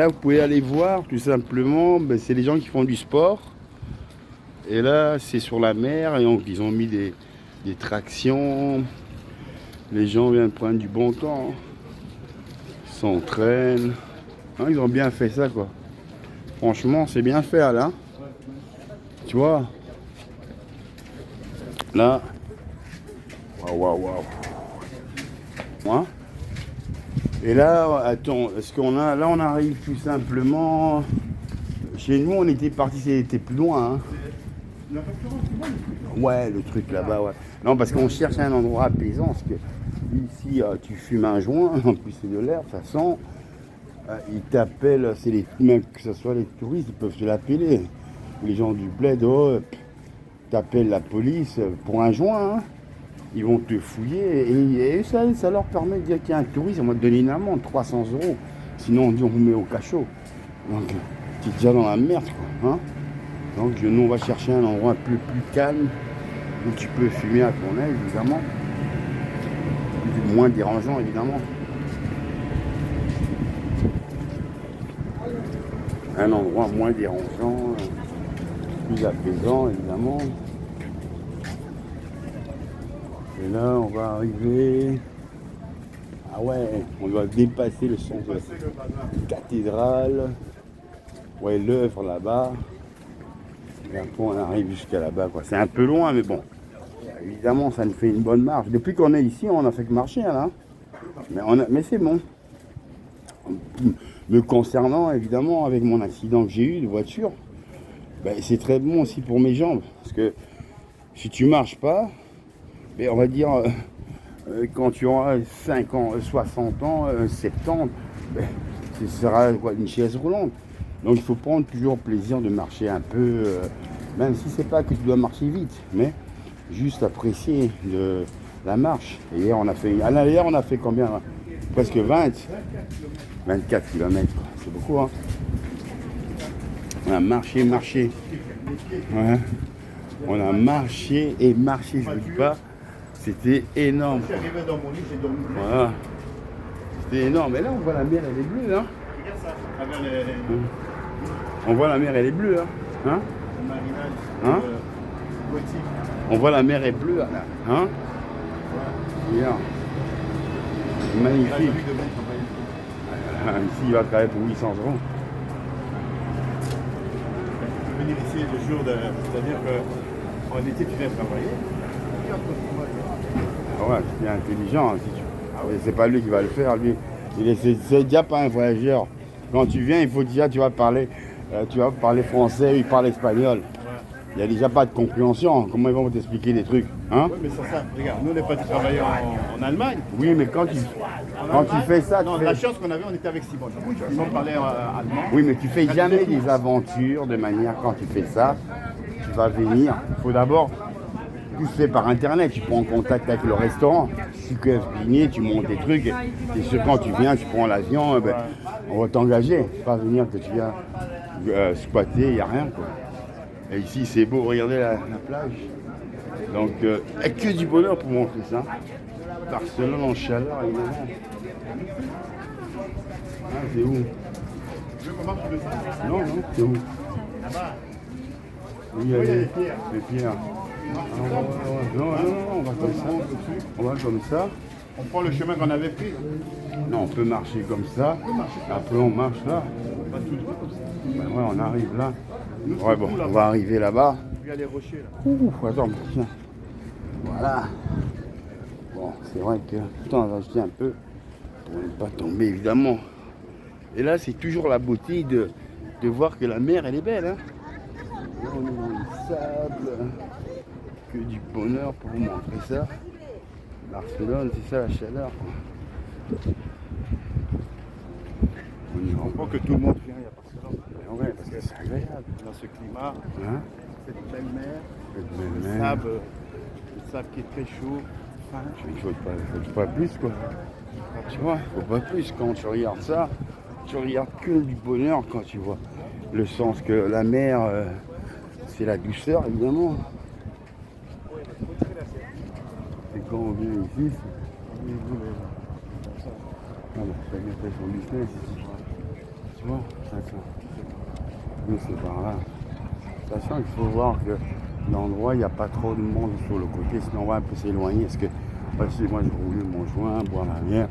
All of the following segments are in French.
là, vous pouvez aller voir, tout simplement, ben, c'est les gens qui font du sport. Et là, c'est sur la mer, et donc ils ont mis des tractions. Les gens viennent prendre du bon temps. Ils s'entraînent. Hein, ils ont bien fait ça, quoi. Franchement, c'est bien fait, là. Tu vois? Là. Waouh, waouh, waouh. Hein? Et là, attends, est-ce qu'on a... Là, on arrive tout simplement... Chez nous, on était parti, c'était plus loin, hein. Ouais, le truc là-bas, ouais. Non, parce qu'on cherche un endroit apaisant, parce que ici, tu fumes un joint, en plus c'est de l'air, ça sent. Ils t'appellent, c'est les même que ce soit les touristes, ils peuvent te l'appeler. Les gens du bled, oh, t'appelles la police pour un joint, hein. Ils vont te fouiller et ça leur permet de dire qu'il y a un touriste, on va te donner une amende, 300 €. Sinon, on dit on vous met au cachot. Donc, tu es déjà dans la merde, quoi. Hein. Donc, nous, on va chercher un endroit un peu plus calme où tu peux fumer à ton aise, évidemment. Moins dérangeant, évidemment. Un endroit moins dérangeant, plus apaisant, évidemment. Et là, on va arriver... Ah ouais, on doit dépasser le centre de cathédrale. Ouais, l'œuvre là-bas. Et après, on arrive jusqu'à là-bas, quoi. C'est un peu loin, mais bon. Évidemment, ça nous fait une bonne marche. Depuis qu'on est ici, on a fait que marcher, là. Mais c'est bon. Me concernant, évidemment, avec mon accident que j'ai eu de voiture, ben, c'est très bon aussi pour mes jambes. Parce que si tu marches pas, ben, on va dire, quand tu auras 5 ans, 60 ans, 70, ben, ce sera quoi, une chaise roulante. Donc il faut prendre toujours plaisir de marcher un peu, même si c'est pas que tu dois marcher vite, mais juste apprécier de la marche. Et hier on a fait, hier on a fait combien là? Presque 24 km, c'est beaucoup, hein. On a marché. Ouais. On a marché et marché, je ne vous dis pas. C'était énorme. Voilà. C'était énorme. Et là, on voit la mer, elle est bleue, hein. On voit la mer, elle est bleue, hein. Hein? On voit la mer est bleue, là. Hein? Regarde. Magnifique. Ici, il va quand même pour 800 €. Venir ici le jour de... C'est-à-dire qu'en été, tu viens travailler. Ah ouais, c'est intelligent. Hein, si tu... Ah ouais, c'est pas lui qui va le faire, lui. C'est déjà pas un voyageur. Quand tu viens, il faut déjà, tu vas parler français, il parle espagnol. Il n'y a déjà pas de compréhension. Comment ils vont t'expliquer des trucs, hein? Oui, mais c'est ça. Regarde, nous, on n'est pas travaillés en Allemagne. Oui, mais quand tu fais ça... Non, la chance qu'on avait, on était avec Simon. Simon parlait allemand. Oui, mais tu fais jamais des aventures de manière, quand tu fais ça, tu vas venir. Il faut d'abord... Tout se fait par internet, tu prends contact avec le restaurant, tu peux dîner, tu montes des trucs, et quand tu viens, tu prends l'avion, ben, on va t'engager, pas venir que tu viens squatter, il n'y a rien, quoi. Et ici c'est beau, regardez la plage. Donc, que du bonheur pour montrer ça. Barcelone en chaleur, évidemment. Ah, c'est où? Non, c'est où? Là-bas. Oui, il y a les pierres. Non, on va comme ça. On va comme ça. On prend le chemin qu'on avait pris. Non, on peut marcher comme ça. Après, on marche là. Ben ouais, on arrive là. Ouais, bon, on va arriver là-bas. Il y a les rochers là. Ouh, attends, tiens. Voilà. Bon, c'est vrai que. Attends, on va jeter un peu pour ne pas tomber, évidemment. Et là, c'est toujours la beauté de voir que la mer, elle est belle, hein. Là, on est dans le sable. Que du bonheur pour vous montrer ça. Barcelone, c'est ça la chaleur, quoi. Je comprends que tout le monde vient à Barcelone. Ouais, parce que c'est agréable. Dans ce climat, Hein? cette belle mer, Cette le belle mer. sable qui est très chaud. Il faut pas plus, quoi. Tu vois, il faut pas plus. Quand tu regardes ça, tu regardes que du bonheur quand tu vois le sens que la mer, c'est la douceur, évidemment. Et quand on vient ici, c'est bien fait son business ici. Tu vois? ça. Nous, c'est par là. Sachant qu'il faut voir que l'endroit, il n'y a pas trop de monde sur le côté, sinon on va un peu s'éloigner. Parce que moi, je roule mon joint, boire ma bière.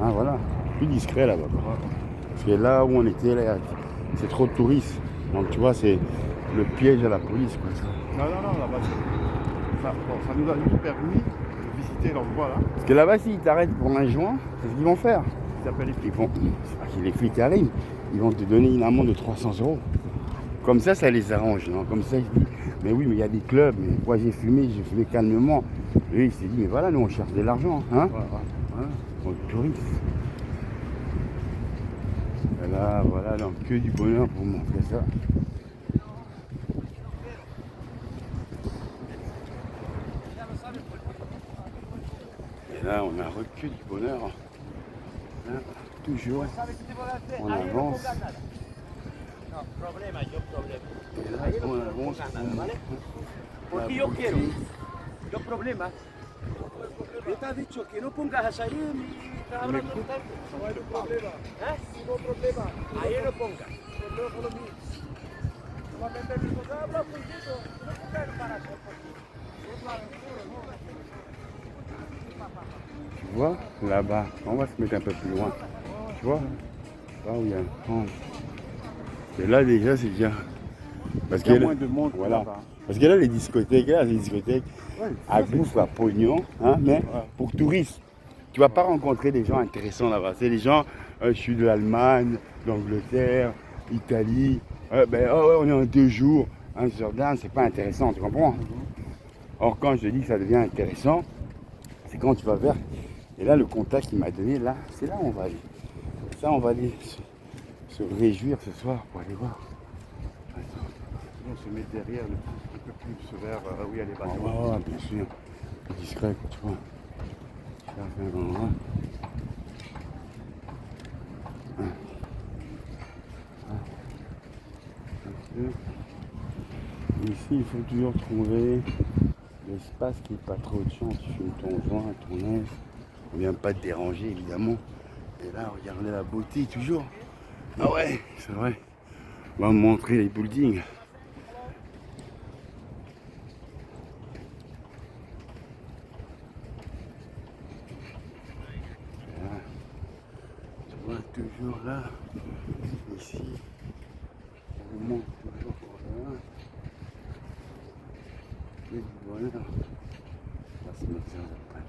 Hein, voilà. Plus discret là-bas. Parce que là où on était, là, c'est trop de touristes. Donc tu vois, c'est le piège à la police. Quoi, ça. Non, là-bas, ça nous a juste permis de visiter l'endroit là. Parce que là-bas, s'ils t'arrêtent pour un joint, c'est ce qu'ils vont faire. Ils s'appellent les flics. C'est pas que les flics arrivent, ils vont te donner une amende de 300 €. Comme ça les arrange. Non, comme ça, ils se disent, mais oui, mais il y a des clubs, mais moi j'ai fumé calmement. Et il s'est dit, mais voilà, nous on cherche de l'argent. Hein, voilà. Donc, touristes. Et là, voilà, donc que du bonheur pour montrer ça. Et là, on a que du bonheur. Là, toujours, on avance. Et là, on avance. Porque yo quiero. Yo problema. Yo te he dicho que no pongas a salir ni estás hablando tanto. No hay problema. No problema. Ahí no pongas. Problema por lo mío. Solamente mi cosa habla contigo. No pongas para hacer por ti. Tu vois, là-bas, on va se mettre un peu plus loin. Tu vois, là où il y a un pont. Et là déjà, c'est déjà. Parce Il y a que moins de monde voilà. là-bas. Parce que là, les discothèques, Ouais, à bouffe, à pognon, hein, mais pour touristes. Tu vas pas rencontrer des gens intéressants là-bas. C'est des gens, je suis de l'Allemagne, d'Angleterre, Italie. On est en 2 jours. Un Jordan, c'est pas intéressant, tu comprends? Or, quand je te dis que ça devient intéressant, c'est quand tu vas vers. Et là, le contact qu'il m'a donné, là, c'est là où on va aller. Ça, on va aller se réjouir ce soir pour aller voir. On se met derrière un peu plus vers où il y a les bâtiments. Oh, bien sûr. Discret, tu vois. Ça fait un endroit. Ici, il faut toujours trouver l'espace qui n'est pas trop de gens. Tu fumes ton joint, ton aise. On ne vient pas te déranger, évidemment. Et là, regardez la beauté, toujours. Ah ouais, c'est vrai. On va me montrer les buildings. Là. Tu vois, toujours là. Ici. On monte toujours pour là. Et du bonheur. On va se mettre sur le panier.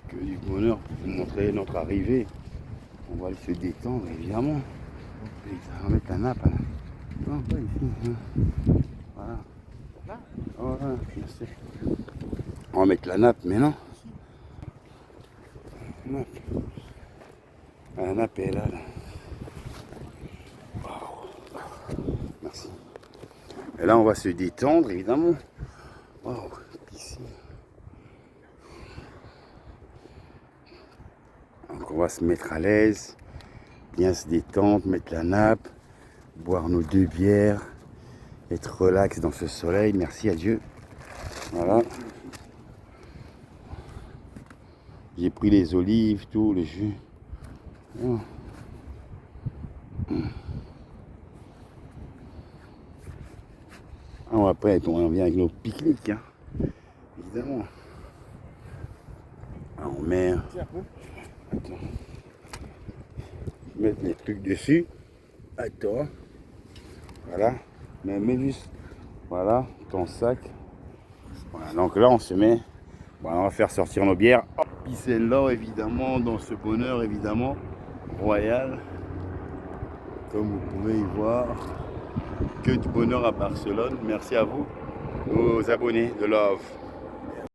Que du bonheur pour vous montrer notre arrivée. On va aller se détendre évidemment. Et ça va mettre la nappe. Hein. Non, pas ici. Hein. Voilà. Voilà, je sais. On va mettre la nappe, mais non. Nappe. La nappe est là. Wow. Merci. Et là, on va se détendre évidemment. Wow. Ici. Donc on va se mettre à l'aise, bien se détendre, mettre la nappe, boire nos 2 bières, être relax dans ce soleil, merci à Dieu. Voilà. J'ai pris les olives, tout, le jus. Oh. Alors après, on vient avec nos pique-niques, hein. Évidemment. En mer. Attends. Mettre les trucs dessus. Attends. Voilà. Mais mets juste. Voilà, ton sac. Voilà, donc là on se met. Voilà, on va faire sortir nos bières. Puis c'est là évidemment, dans ce bonheur évidemment royal. Comme vous pouvez y voir. Que du bonheur à Barcelone. Merci à vous, nos abonnés de Love.